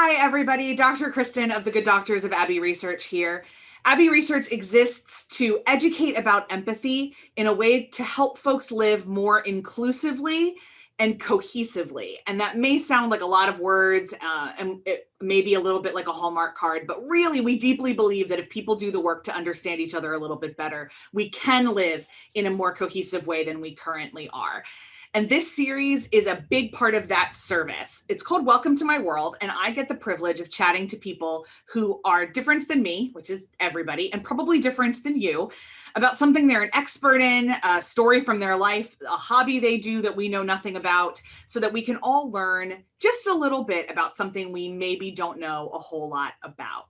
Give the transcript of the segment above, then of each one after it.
Hi, everybody. Dr. Kristen of the Good Doctors of Abbey Research here. Abbey Research exists to educate about empathy in a way to help folks live more inclusively and cohesively. And that may sound like a lot of words, and it may be a little bit like a Hallmark card, but really we deeply believe that if people do the work to understand each other a little bit better, we can live in a more cohesive way than we currently are. And this series is a big part of that service. It's called Welcome to My World, and I get the privilege of chatting to people who are different than me, which is everybody, and probably different than you, about something they're an expert in, a story from their life, a hobby they do that we know nothing about, so that we can all learn just a little bit about something we maybe don't know a whole lot about.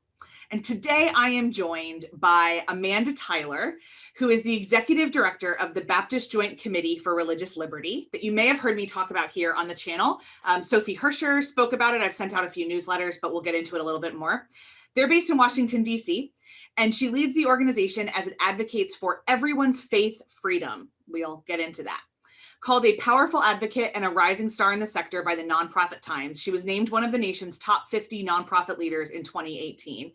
And today I am joined by Amanda Tyler, who is the Executive Director of the Baptist Joint Committee for Religious Liberty that you may have heard me talk about here on the channel. Sophie Herscher spoke about it. I've sent out a few newsletters, but we'll get into it a little bit more. They're based in Washington, D.C., and she leads the organization as it advocates for everyone's faith freedom. We'll get into that. Called a powerful advocate and a rising star in the sector by the Nonprofit Times, she was named one of the nation's top 50 nonprofit leaders in 2018.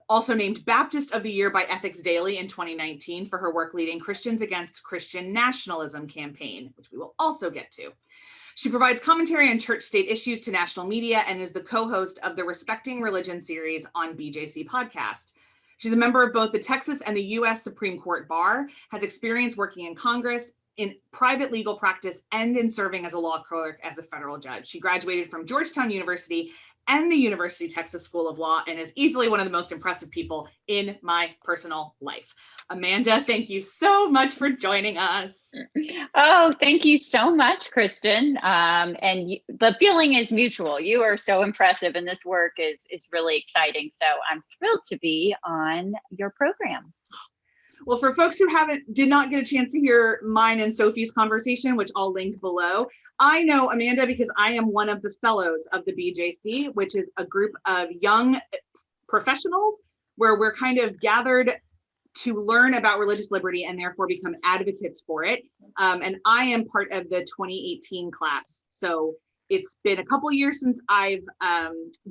Also named Baptist of the Year by Ethics Daily in 2019 for her work leading Christians Against Christian Nationalism campaign, which we will also get to. She provides commentary on church-state issues to national media and is the co-host of the Respecting Religion series on BJC podcast. She's a member of both the Texas and the U.S. Supreme Court Bar, has experience working in Congress, in private legal practice, and in serving as a law clerk as a federal judge. She graduated from Georgetown University and the University of Texas School of Law and is easily one of the most impressive people in my personal life. Amanda, thank you so much for joining us. Oh, thank you so much, Kristen. The feeling is mutual. You are so impressive and this work is really exciting. So I'm thrilled to be on your program. Well, for folks who did not get a chance to hear mine and Sophie's conversation, which I'll link below, I know Amanda because I am one of the fellows of the BJC, which is a group of young professionals where we're kind of gathered to learn about religious liberty and therefore become advocates for it. And I am part of the 2018 class. So it's been a couple of years since I've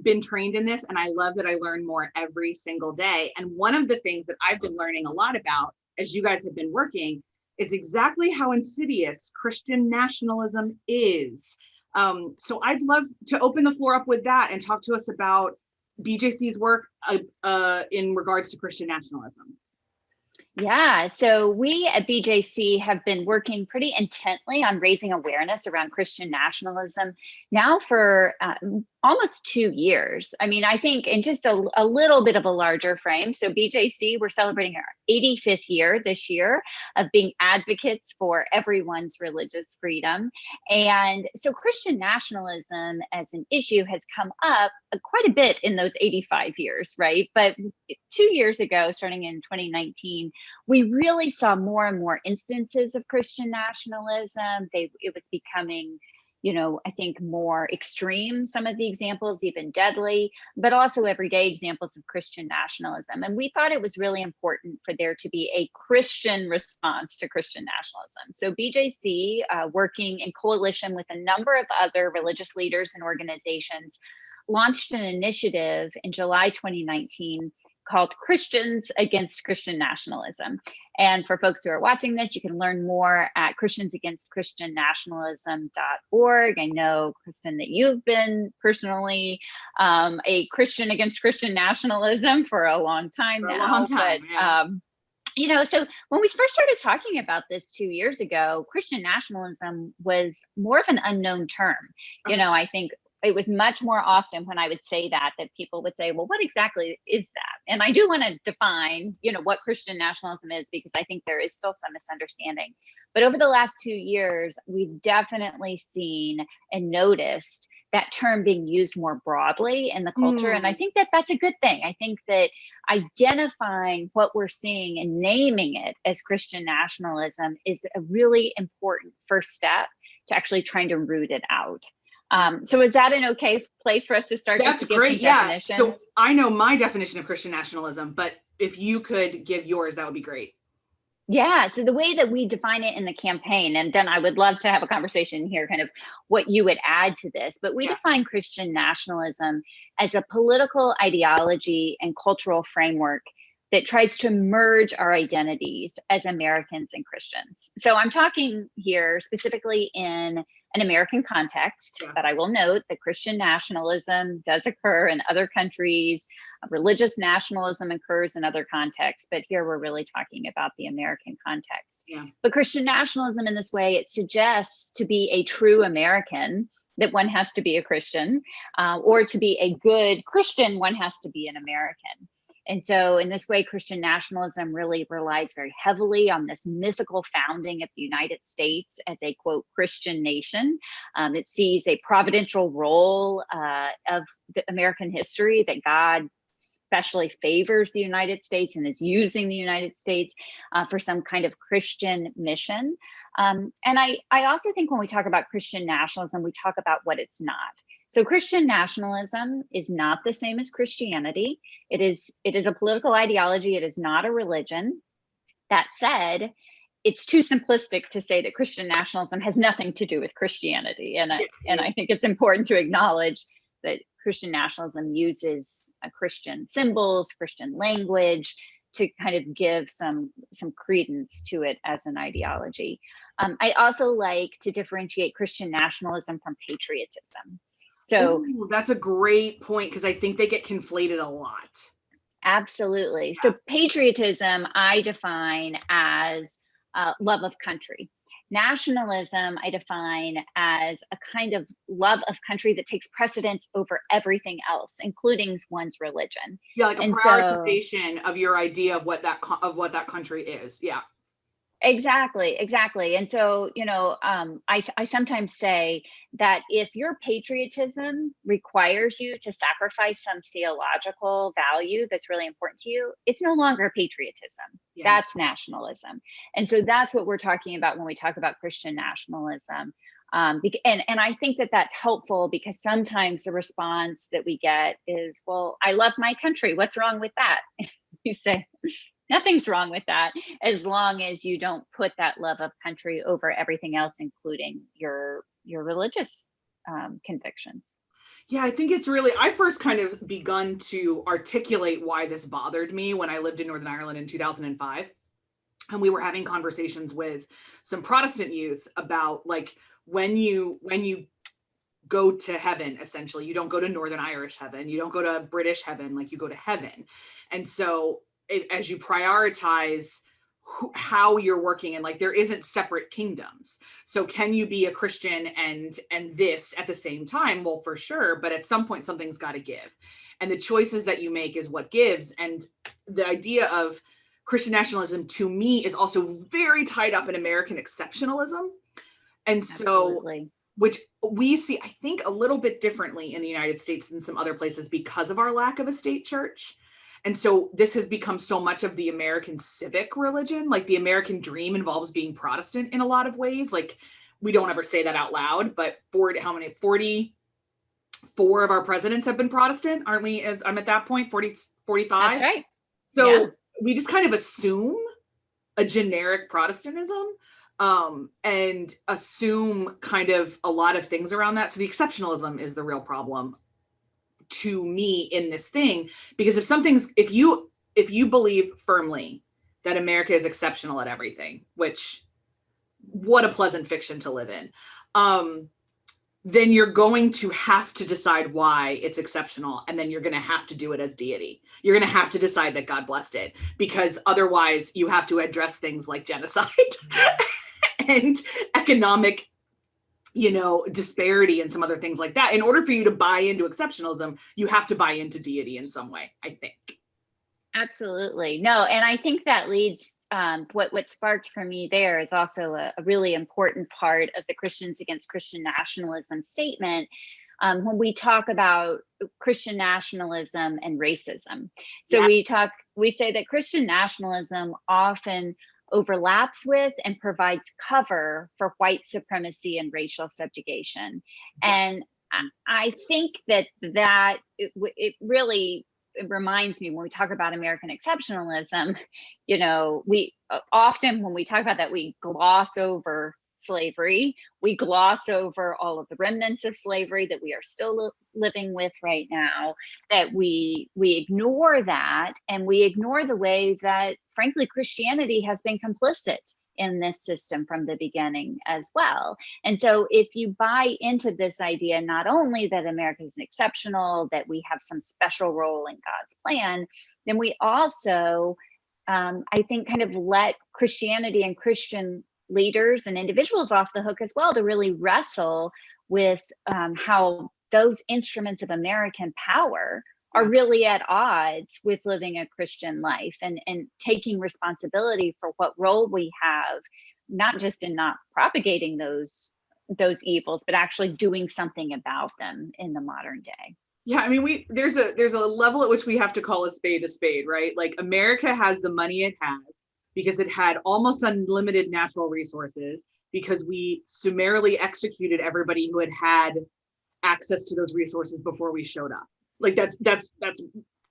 been trained in this, and I love that I learn more every single day. And one of the things that I've been learning a lot about, as you guys have been working, is exactly how insidious Christian nationalism is. So I'd love to open the floor up with that and talk to us about BJC's work in regards to Christian nationalism. Yeah, so we at BJC have been working pretty intently on raising awareness around Christian nationalism now for almost 2 years. I mean, I think in just a little bit of a larger frame. So BJC, we're celebrating our 85th year this year of being advocates for everyone's religious freedom. And so Christian nationalism as an issue has come up quite a bit in those 85 years, right? But 2 years ago, starting in 2019, we really saw more and more instances of Christian nationalism. It was becoming, I think more extreme, some of the examples, even deadly, but also everyday examples of Christian nationalism. And we thought it was really important for there to be a Christian response to Christian nationalism. So BJC, working in coalition with a number of other religious leaders and organizations, launched an initiative in July 2019 called Christians Against Christian Nationalism. And for folks who are watching this, you can learn more at christiansagainstchristiannationalism.org. I know, Kristen, that you've been personally a Christian against Christian nationalism for a long time now. A long time, yeah. So when we first started talking about this 2 years ago, Christian nationalism was more of an unknown term. Okay. I think it was much more often when I would say that people would say, well, what exactly is that? And I do want to define, what Christian nationalism is, because I think there is still some misunderstanding. But over the last 2 years, we've definitely seen and noticed that term being used more broadly in the culture. And I think that that's a good thing. I think that identifying what we're seeing and naming it as Christian nationalism is a really important first step to actually trying to root it out. So is that an okay place for us to start? That's just to give great. Some Yeah. definitions? So I know my definition of Christian nationalism, but if you could give yours, that would be great. Yeah, so the way that we define it in the campaign, and then I would love to have a conversation here, kind of what you would add to this, but we Yeah. define Christian nationalism as a political ideology and cultural framework that tries to merge our identities as Americans and Christians. So I'm talking here specifically in an American context, Yeah. but I will note that Christian nationalism does occur in other countries. Religious nationalism occurs in other contexts, but here we're really talking about the American context. Yeah. But Christian nationalism, in this way, it suggests to be a true American that one has to be a Christian, or to be a good Christian, one has to be an American. And so, in this way, Christian nationalism really relies very heavily on this mythical founding of the United States as a, quote, Christian nation. It sees a providential role of the American history, that God especially favors the United States and is using the United States for some kind of Christian mission. And I also think when we talk about Christian nationalism, we talk about what it's not. So Christian nationalism is not the same as Christianity. It is a political ideology. It is not a religion. That said, it's too simplistic to say that Christian nationalism has nothing to do with Christianity. And I think it's important to acknowledge that Christian nationalism uses Christian symbols, Christian language to kind of give some credence to it as an ideology. I also like to differentiate Christian nationalism from patriotism. So Ooh, that's a great point, because I think they get conflated a lot. absolutely. Yeah. So patriotism, I define as love of country. Nationalism, I define as a kind of love of country that takes precedence over everything else, including one's religion. Yeah, like a And so, prioritization of your idea of what that country is. Yeah. exactly. And so, I sometimes say that if your patriotism requires you to sacrifice some theological value that's really important to you, it's no longer patriotism. Yeah. That's nationalism. And so that's what we're talking about when we talk about Christian nationalism. And I think that that's helpful, because sometimes the response that we get is, well, I love my country. What's wrong with that? You say, nothing's wrong with that, as long as you don't put that love of country over everything else, including your religious convictions. Yeah, I think it's really, I first kind of begun to articulate why this bothered me when I lived in Northern Ireland in 2005. And we were having conversations with some Protestant youth about, like, when you go to heaven, essentially, you don't go to Northern Irish heaven, you don't go to British heaven, like, you go to heaven. And so as you prioritize how you're working, and like, there isn't separate kingdoms. So can you be a Christian and this at the same time? Well, for sure, but at some point something's got to give, and the choices that you make is what gives. And the idea of Christian nationalism, to me, is also very tied up in American exceptionalism. And so, Absolutely. which we see, I think, a little bit differently in the United States than some other places, because of our lack of a state church. And so this has become so much of the American civic religion. Like, the American dream involves being Protestant in a lot of ways. Like, we don't ever say that out loud, but 44 of our presidents have been Protestant, aren't we? As I'm at that point, 40, 45. That's right. So Yeah. we just kind of assume a generic Protestantism, and assume kind of a lot of things around that. So the exceptionalism is the real problem to me in this thing, because if you believe firmly that America is exceptional at everything, which, what a pleasant fiction to live in, then you're going to have to decide why it's exceptional, and then you're going to have to do it as deity. You're going to have to decide that God blessed it, because otherwise you have to address things like genocide and economic, disparity and some other things like that. In order for you to buy into exceptionalism, you have to buy into deity in some way, I think. Absolutely. No, and I think that leads, what sparked for me there is also a really important part of the Christians Against Christian Nationalism statement, when we talk about Christian nationalism and racism. So Yes. we say that Christian nationalism often overlaps with and provides cover for white supremacy and racial subjugation. And I think that it really it reminds me when we talk about American exceptionalism, you know, we often, when we talk about that, we gloss over slavery. We gloss over all of the remnants of slavery that we are still living with right now, that we ignore that, and we ignore the way that, frankly, Christianity has been complicit in this system from the beginning as well. And so if you buy into this idea, not only that America is exceptional, that we have some special role in God's plan, then we also, I think, kind of let Christianity and Christian leaders and individuals off the hook as well, to really wrestle with how those instruments of American power are really at odds with living a Christian life, and taking responsibility for what role we have, not just in not propagating those evils, but actually doing something about them in the modern day. Yeah, I mean, there's a level at which we have to call a spade, right? Like, America has the money it has because it had almost unlimited natural resources, because we summarily executed everybody who had access to those resources before we showed up. Like, that's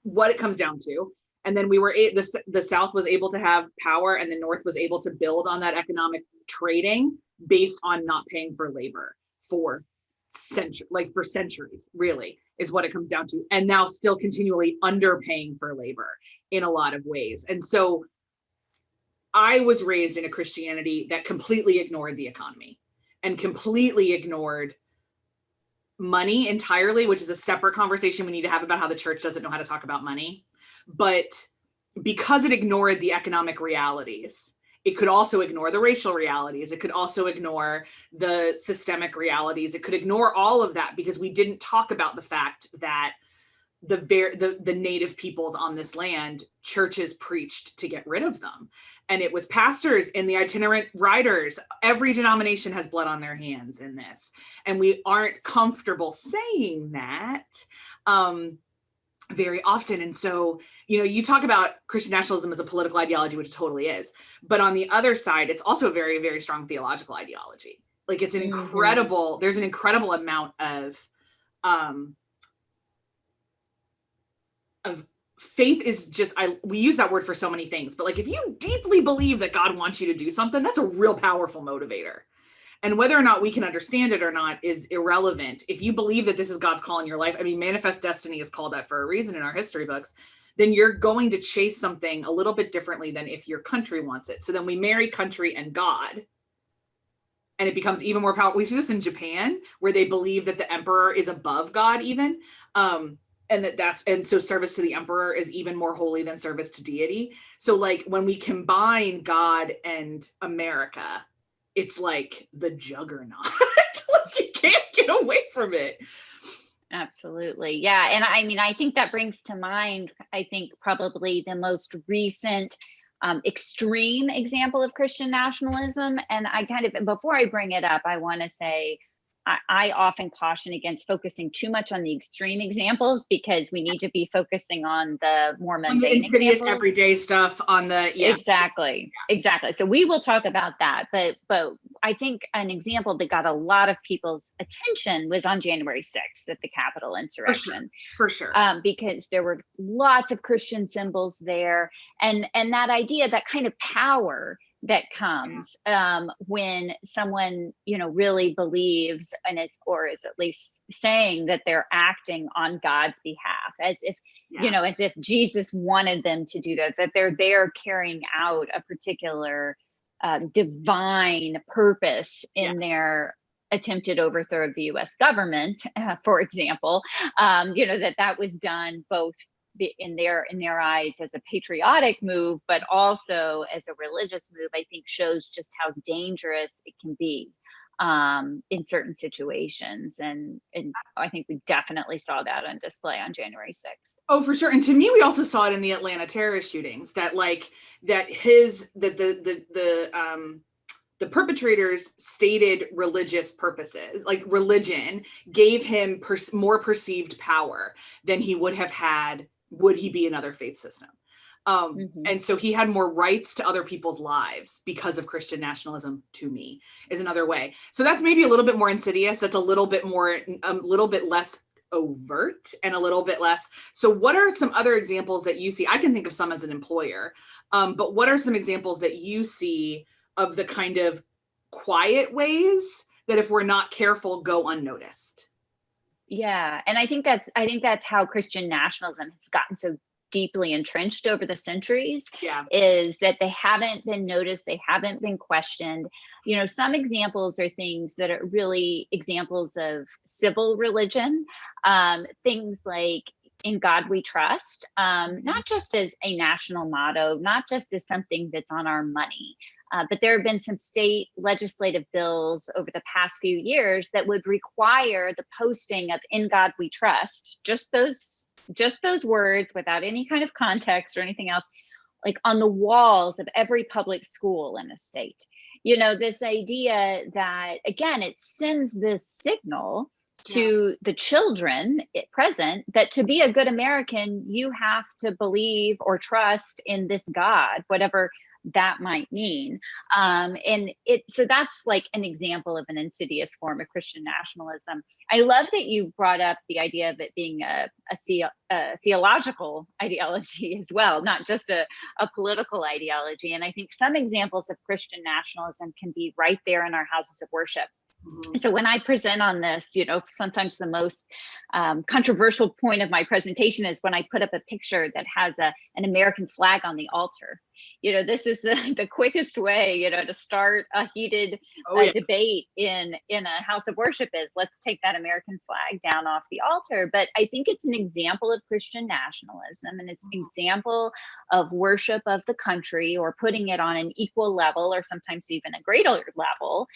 what it comes down to. And then the South was able to have power, and the North was able to build on that economic trading based on not paying for labor for centuries, really, is what it comes down to. And now still continually underpaying for labor in a lot of ways. And so I was raised in a Christianity that completely ignored the economy and completely ignored money entirely, which is a separate conversation we need to have about how the church doesn't know how to talk about money. But because it ignored the economic realities, it could also ignore the racial realities. It could also ignore the systemic realities. It could ignore all of that, because we didn't talk about the fact that the native peoples on this land, churches preached to get rid of them. And it was pastors and the itinerant writers. Every denomination has blood on their hands in this. And we aren't comfortable saying that very often. And so, you talk about Christian nationalism as a political ideology, which it totally is. But on the other side, it's also a very, very strong theological ideology. Like, it's an incredible, there's an incredible amount of faith is just, we use that word for so many things, but like, if you deeply believe that God wants you to do something, that's a real powerful motivator. And whether or not we can understand it or not is irrelevant. If you believe that this is God's call in your life, I mean, Manifest Destiny is called that for a reason in our history books, then you're going to chase something a little bit differently than if your country wants it. So then we marry country and God, and it becomes even more powerful. We see this in Japan, where they believe that the emperor is above God even. And so service to the emperor is even more holy than service to deity. So like, when we combine God and America, it's like the juggernaut. Like, you can't get away from it. Absolutely. Yeah. And I mean, I think that brings to mind, I think, probably the most recent extreme example of Christian nationalism. And I before I bring it up, I want to say, I often caution against focusing too much on the extreme examples, because we need to be focusing on the more mundane, the insidious examples. Everyday stuff on the Exactly. So we will talk about that, but I think an example that got a lot of people's attention was on January 6th at the Capitol insurrection. For sure. Because there were lots of Christian symbols there, and that idea, that kind of power that comes when someone really believes and is at least saying that they're acting on God's behalf, as if as if Jesus wanted them to do that they're there carrying out a particular divine purpose in their attempted overthrow of the U.S. government, for example. That was done both in their eyes as a patriotic move, but also as a religious move. I think shows just how dangerous it can be in certain situations, and I think we definitely saw that on display on January 6th. Oh, for sure. And to me, we also saw it in the Atlanta terrorist shootings, that the perpetrators stated religious purposes, like religion gave him more perceived power than he would have had would he be another faith system. And so he had more rights to other people's lives because of Christian nationalism, to me, is another way. So that's maybe a little bit more insidious. That's a little bit less overt and a little bit less. So what are some other examples that you see? I can think of some as an employer, but what are some examples that you see of the kind of quiet ways that if we're not careful, go unnoticed? Yeah, and I think that's how Christian nationalism has gotten so deeply entrenched over the centuries, Yeah. is that they haven't been noticed, they haven't been questioned. You know, some examples are things that are really examples of civil religion, things like "In God We Trust," not just as a national motto, not just as something that's on our money. But there have been some state legislative bills over the past few years that would require the posting of "In God We Trust," just those words without any kind of context or anything else, like on the walls of every public school in a state. You know, this idea that, again, it sends this signal to the children present that to be a good American, you have to believe or trust in this God, whatever that might mean. So that's like an example of an insidious form of Christian nationalism. I love that you brought up the idea of it being a theological ideology as well, not just a political ideology. And I think some examples of Christian nationalism can be right there in our houses of worship. So when I present on this, you know, sometimes the most controversial point of my presentation is when I put up a picture that has an American flag on the altar. You know, this is the quickest way, you know, to start a heated debate in a house of worship is, let's take that American flag down off the altar. But I think it's an example of Christian nationalism, and it's an example of worship of the country, or putting it on an equal level, or sometimes even a greater level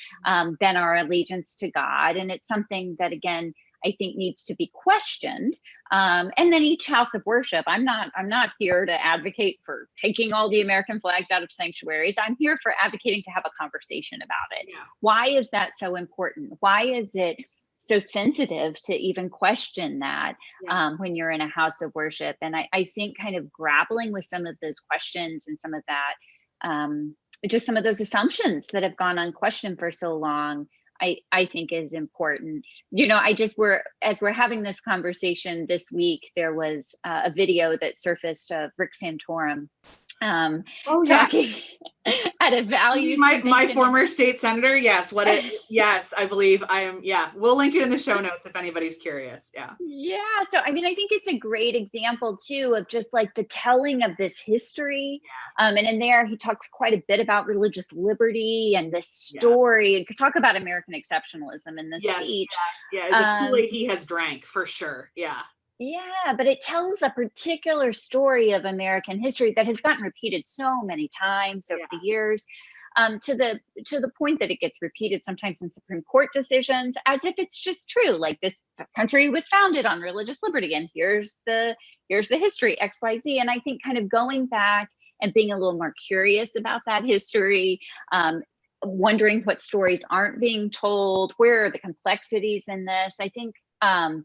than our allegiance to God. And it's something that, again, I think needs to be questioned. And then each house of worship, I'm not here to advocate for taking all the American flags out of sanctuaries. I'm here for advocating to have a conversation about it. Yeah. Why is that so important? Why is it so sensitive to even question that when you're in a house of worship? And I think kind of grappling with some of those questions and some of that, just some of those assumptions that have gone unquestioned for so long, I think is important. You know, as we're having this conversation this week, there was a video that surfaced of Rick Santorum talking at a values my former state senator. Yes. Yes, I believe we'll link it in the show notes if anybody's curious. Yeah. So I mean, I think it's a great example too of just like the telling of this history. And in there he talks quite a bit about religious liberty and this story. You could talk about American exceptionalism in this speech. It's a Kool-Aid he has drank for sure. Yeah, but it tells a particular story of American history that has gotten repeated so many times over the years, to the point that it gets repeated sometimes in Supreme Court decisions as if it's just true. Like, this country was founded on religious liberty, and here's the history XYZ. And I think kind of going back and being a little more curious about that history, wondering what stories aren't being told, where are the complexities in this. I think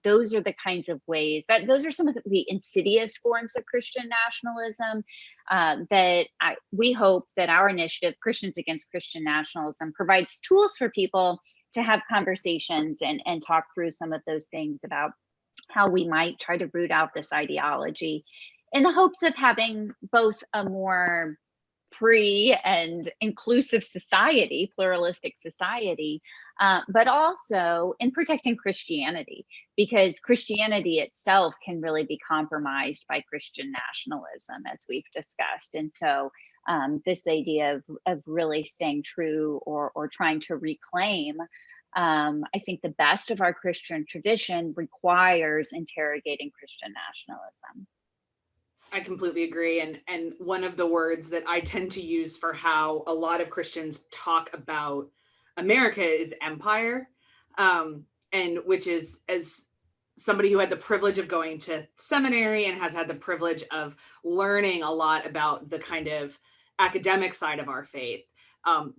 those are the kinds of ways those are some of the insidious forms of Christian nationalism that we hope that our initiative, Christians Against Christian Nationalism, provides tools for people to have conversations and talk through some of those things about how we might try to root out this ideology in the hopes of having both a more free and inclusive society, pluralistic society, but also in protecting Christianity, because Christianity itself can really be compromised by Christian nationalism, as we've discussed. And so this idea of really staying true or trying to reclaim, I think the best of our Christian tradition requires interrogating Christian nationalism. I completely agree. And one of the words that I tend to use for how a lot of Christians talk about America is empire. And which is, as somebody who had the privilege of going to seminary and has had the privilege of learning a lot about the kind of academic side of our faith,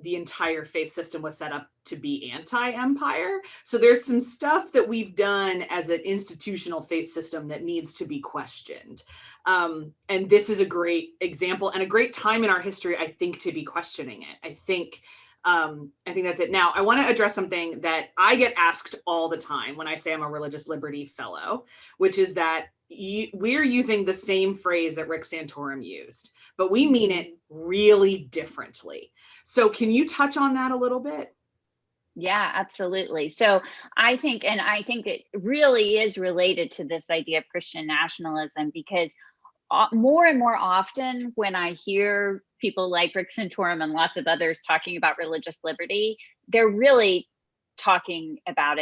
the entire faith system was set up to be anti-empire. So there's some stuff that we've done as an institutional faith system that needs to be questioned. And this is a great example and a great time in our history, I think, to be questioning it. I think I think that's it. Now, I want to address something that I get asked all the time when I say I'm a religious liberty fellow, which is that we're using the same phrase that Rick Santorum used, but we mean it really differently. So can you touch on that a little bit? Yeah, absolutely. So I think it really is related to this idea of Christian nationalism, because more and more often when I hear people like Rick Santorum and lots of others talking about religious liberty, they're really talking about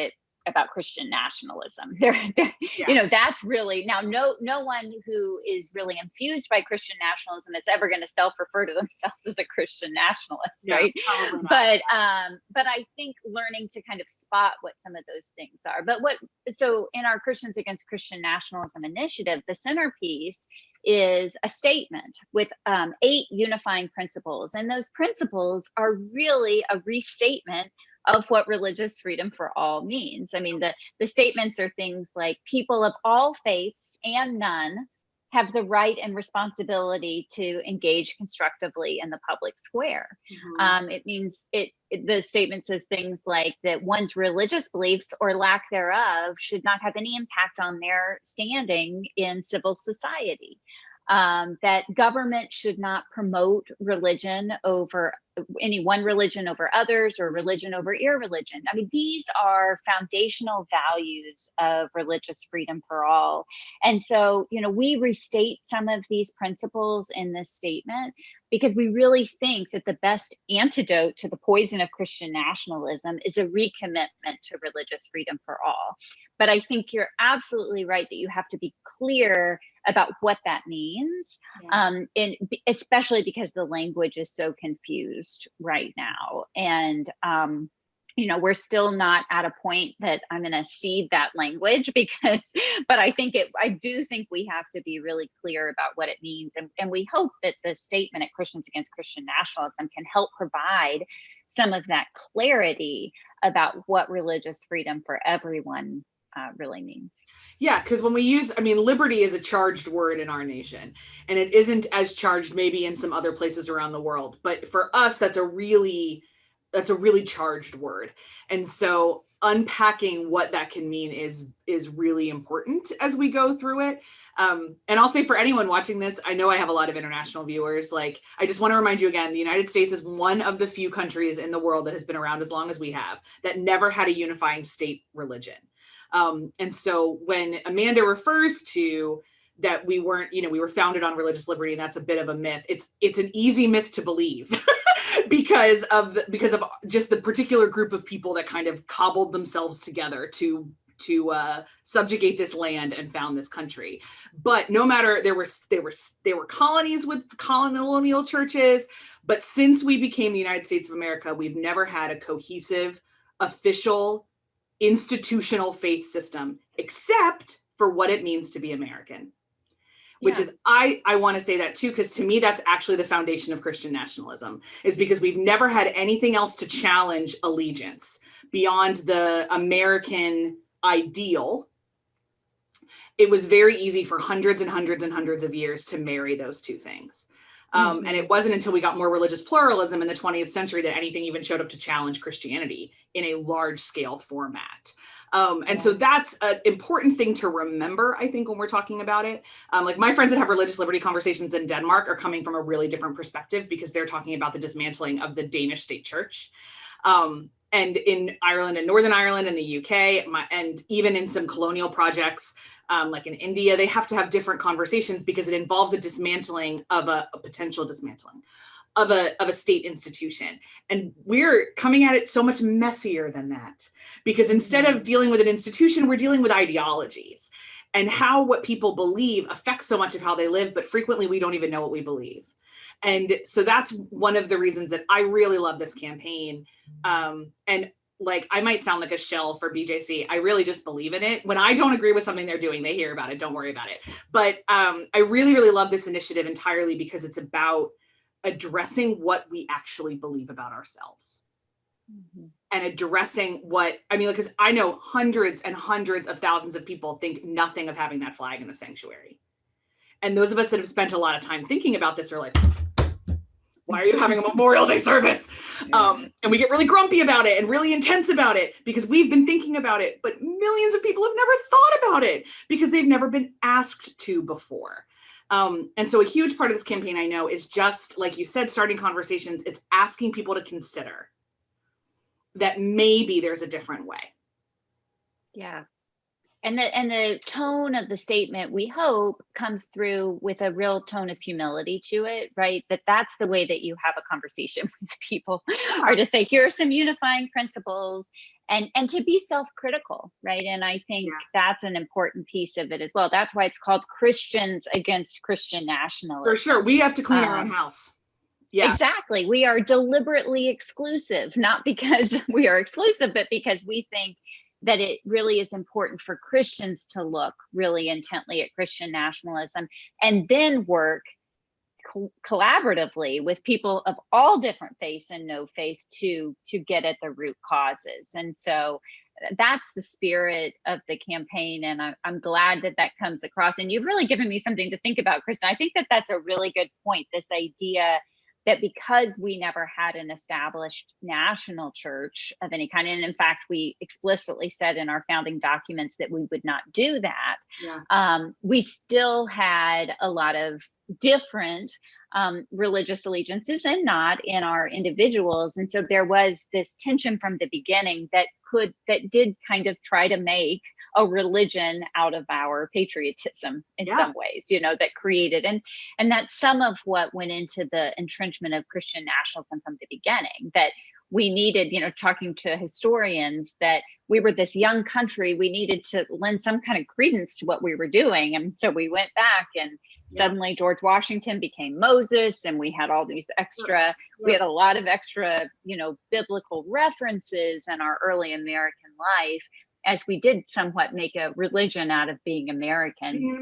Christian nationalism. Yeah. That's really, now no one who is really infused by Christian nationalism is ever going to self-refer to themselves as a Christian nationalist, No, right? probably not. But I think learning to kind of spot what some of those things are. So in our Christians Against Christian Nationalism initiative, the centerpiece is a statement with 8 unifying principles. And those principles are really a restatement of what religious freedom for all means. I mean, the statements are things like people of all faiths and none have the right and responsibility to engage constructively in the public square. It means the statement says things like that one's religious beliefs or lack thereof should not have any impact on their standing in civil society. That government should not promote religion over any one religion over others, or religion over irreligion. I mean, these are foundational values of religious freedom for all. And so, we restate some of these principles in this statement because we really think that the best antidote to the poison of Christian nationalism is a recommitment to religious freedom for all. But I think you're absolutely right that you have to be clear about what that means, and especially because the language is so confused right now. And we're still not at a point that I'm going to cede that language but I do think we have to be really clear about what it means. And we hope that the statement at Christians Against Christian Nationalism can help provide some of that clarity about what religious freedom for everyone really means. Yeah, because when we use, liberty is a charged word in our nation, and it isn't as charged maybe in some other places around the world. But for us, that's a really charged word. And so unpacking what that can mean is really important as we go through it. And I'll say for anyone watching this, I know I have a lot of international viewers. Like, I just want to remind you again, the United States is one of the few countries in the world that has been around as long as we have, that never had a unifying state religion. And so when Amanda refers to that we weren't, we were founded on religious liberty, and that's a bit of a myth. It's an easy myth to believe because of just the particular group of people that kind of cobbled themselves together to subjugate this land and found this country. But no matter, there were colonies with colonial churches, but since we became the United States of America, we've never had a cohesive, official, institutional faith system, except for what it means to be American. Which is, I want to say that too, because to me, that's actually the foundation of Christian nationalism, is because we've never had anything else to challenge allegiance beyond the American ideal. It was very easy for hundreds and hundreds and hundreds of years to marry those two things. And it wasn't until we got more religious pluralism in the 20th century that anything even showed up to challenge Christianity in a large scale format. So that's an important thing to remember, I think, when we're talking about it. Like, my friends that have religious liberty conversations in Denmark are coming from a really different perspective, because they're talking about the dismantling of the Danish state church. And in Ireland and Northern Ireland and the UK, and even in some colonial projects, like in India, they have to have different conversations because it involves a dismantling of a potential dismantling of a state institution. And we're coming at it so much messier than that, because instead of dealing with an institution, we're dealing with ideologies and how what people believe affects so much of how they live, but frequently we don't even know what we believe. And so that's one of the reasons that I really love this campaign. And like, I might sound like a shell for BJC. I really just believe in it. When I don't agree with something they're doing, they hear about it. Don't worry about it. But I really, really love this initiative entirely because it's about addressing what we actually believe about ourselves. And addressing because I know hundreds and hundreds of thousands of people think nothing of having that flag in the sanctuary. And those of us that have spent a lot of time thinking about this are like, Why are you having a Memorial Day service? And we get really grumpy about it and really intense about it because we've been thinking about it, but millions of people have never thought about it because they've never been asked to before. And so a huge part of this campaign, I know, is just, like you said, starting conversations. It's asking people to consider that maybe there's a different way. Yeah. And the tone of the statement, we hope, comes through with a real tone of humility to it, right? That's the way that you have a conversation with people, or to say, here are some unifying principles, and to be self-critical, right? And I think that's an important piece of it as well. That's why it's called Christians Against Christian Nationalism. For sure. We have to clean our own house. Yeah. Exactly. We are deliberately exclusive, not because we are exclusive, but because we think that it really is important for Christians to look really intently at Christian nationalism and then work collaboratively with people of all different faiths and no faith to get at the root causes. And so that's the spirit of the campaign, and I'm glad that comes across. And you've really given me something to think about, Kristen. I think that's a really good point, this idea that because we never had an established national church of any kind, and in fact, we explicitly said in our founding documents that we would not do that, we still had a lot of different religious allegiances and not in our individuals. And so there was this tension from the beginning that did kind of try to make a religion out of our patriotism in some ways, that created, and that's some of what went into the entrenchment of Christian nationalism from the beginning, that we needed, talking to historians, that we were this young country, we needed to lend some kind of credence to what we were doing. And so we went back, and suddenly George Washington became Moses, and we had all these extra, we had a lot of extra, biblical references in our early American life, as we did somewhat make a religion out of being American.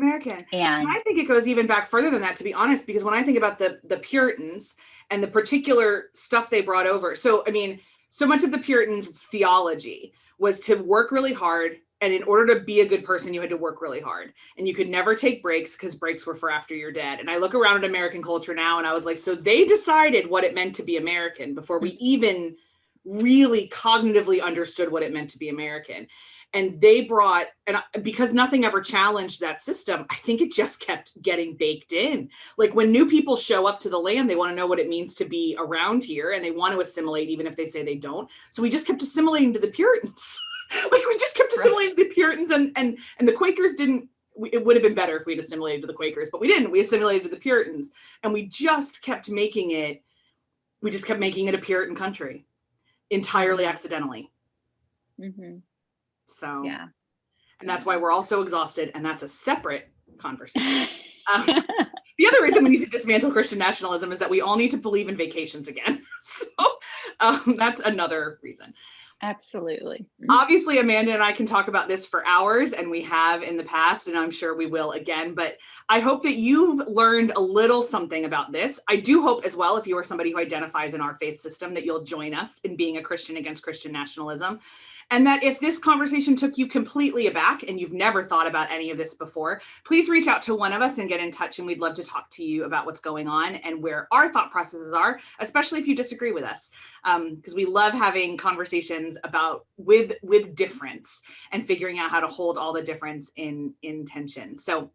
And I think it goes even back further than that, to be honest, because when I think about the Puritans and the particular stuff they brought over. So, I mean, so much of the Puritans' theology was to work really hard. And in order to be a good person, you had to work really hard, and you could never take breaks because breaks were for after you're dead. And I look around at American culture now and I was like, so they decided what it meant to be American before we even really cognitively understood what it meant to be American. And they brought, and because nothing ever challenged that system, I think it just kept getting baked in. Like when new people show up to the land, they want to know what it means to be around here, and they want to assimilate, even if they say they don't. So we just kept assimilating to the Puritans. Like we just kept assimilating to the Puritans, and the Quakers didn't. It would have been better if we'd assimilated to the Quakers, but we didn't. We assimilated to the Puritans, and we just kept making it. We just kept making it a Puritan country, entirely accidentally. Mm-hmm. So, and that's why we're all so exhausted, and that's a separate conversation. The other reason we need to dismantle Christian nationalism is that we all need to believe in vacations again. So that's another reason. Absolutely. Obviously, Amanda and I can talk about this for hours, and we have in the past, and I'm sure we will again, but I hope that you've learned a little something about this. I do hope as well, if you are somebody who identifies in our faith system, that you'll join us in being a Christian against Christian nationalism. And that if this conversation took you completely aback and you've never thought about any of this before, please reach out to one of us and get in touch, and we'd love to talk to you about what's going on and where our thought processes are, especially if you disagree with us, because we love having conversations about with difference and figuring out how to hold all the difference in tension. So,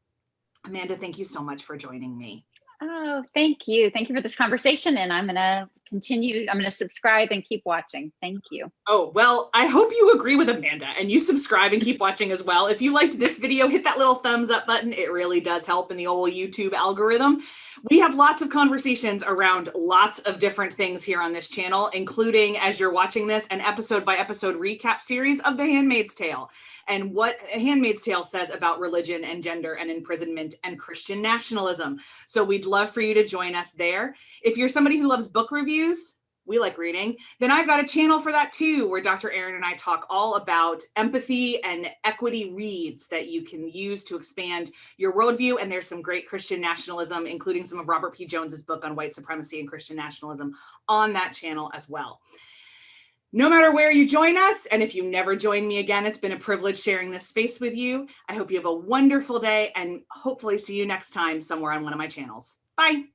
Amanda, thank you so much for joining me. Oh, thank you. Thank you for this conversation. And I'm going to continue. I'm going to subscribe and keep watching. Thank you. Oh, well, I hope you agree with Amanda and you subscribe and keep watching as well. If you liked this video, hit that little thumbs up button. It really does help in the old YouTube algorithm. We have lots of conversations around lots of different things here on this channel, including, as you're watching this, an episode by episode recap series of The Handmaid's Tale and what Handmaid's Tale says about religion and gender and imprisonment and Christian nationalism. So we'd love for you to join us there. If you're somebody who loves book reviews, we like reading, then I've got a channel for that too, where Dr. Aaron and I talk all about empathy and equity reads that you can use to expand your worldview. And there's some great Christian nationalism, including some of Robert P. Jones's book on white supremacy and Christian nationalism on that channel as well. No matter where you join us, and if you never join me again, it's been a privilege sharing this space with you. I hope you have a wonderful day and hopefully see you next time somewhere on one of my channels. Bye.